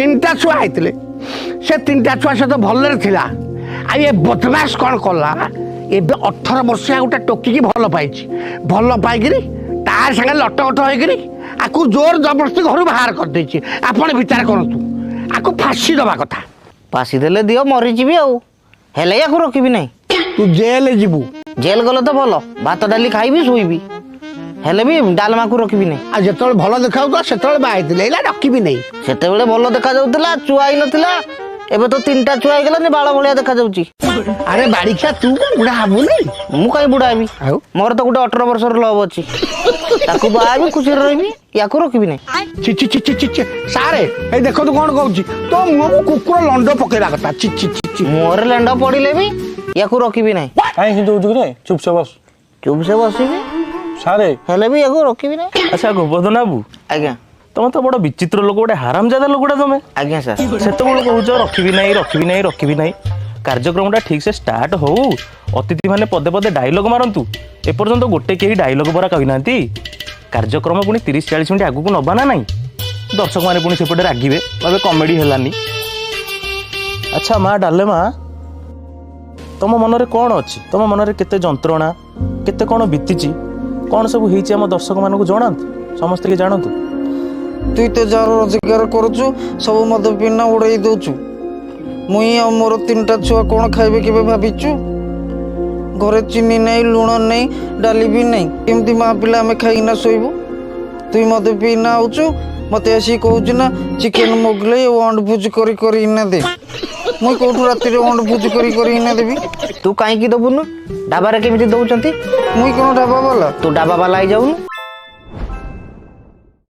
तीनटा छुआ होते से तीनटा छुआ सहित भलरे थिला आ ये बदमाश कौन कला एबे 18 वर्षिया गोटे टोकी भल पाई भल पाइकी तार सागे लटकट होकर आकु जोर जबरदस्ती घर बाहर कर देछि आपण विचार करतु आकु फांसी दबा कथा फांसी देले दियो मरीजी आउ हेले या रखी नहीं तू जेल जीवु जेल गले तो भल भात डाली खाइबी शुइबी हेले भी डालमा को रखी नहीं आ जेतले भल देखाउ सेतले बाइथिले एला रखिबी नहीं सेतेबेले भल देखा जाउतला चुआ ही नथिला एबे तो तीनटा चुआ ही गला बाळ भलिया देखा जाउची अरे बाड़ीखा तू बुढ़ा हबु नहीं मु कहीं बुढ़ा हेबी मोर तो गोटे 18 वर्ष लव अच्छी ताकू बाबी खुशी रही या रखी नहीं छि छि छि छि छि सारे ए देखो तो कौन कहूँ तो मुँह को कुकुर लंड पकेला कथा छि छि छि छि मोर लेंड पड़े भी या रखी नहीं कहीं चुप से बस चुप से बसबी सारे हेले भी या रखी नहीं अच्छा गोवर्धन बाबू आज्ञा तुम तो बड़ विचित्र लोक गोटे हरामजादा लोकटा तुम आज्ञा सर से कहूच रखी नहीं कार्यक्रम ठीक से स्टार्ट हो अतिथि माने पदे पदे डायलॉग मारंतु एपर्यंत गोटे कहीं डायलॉग परा कही ना कार्यक्रम पुणी 30-40 मिनिट आगू नबा ना नहीं दर्शक मैंने पुणी सेपटे रागिबे भावे कॉमेडी हेलानी अच्छा माँ डालेमा तुम मनरे कौन अच्छी तुम मनरे केते जंत्रणा केते कौन बीतीची कौन सब होईची हम दर्शक मानक जणांतु समस्त के जानतु तुई तो जार रोजगार करुचु सब मद पिना उड़ाई दउचु मुई आ मोर 3टा छुआ कौन खाइबे केबे भाबिचु घरे चीनी नहीं लुण नहीं डाली भी नहीं केमती माँ पिला आम खाइना शोबू तुई मद पिना आउचु मत आसी कहूचु ना चिकेन मोगले अंड भुज करी ना दे मुई कोठु राति अंड भुज करी ना देबी तू कहीं दबुनु डाबारे केमिति दउचंती मुई कोन ढाबा वाला तू डाबा वाला आई जाऊनु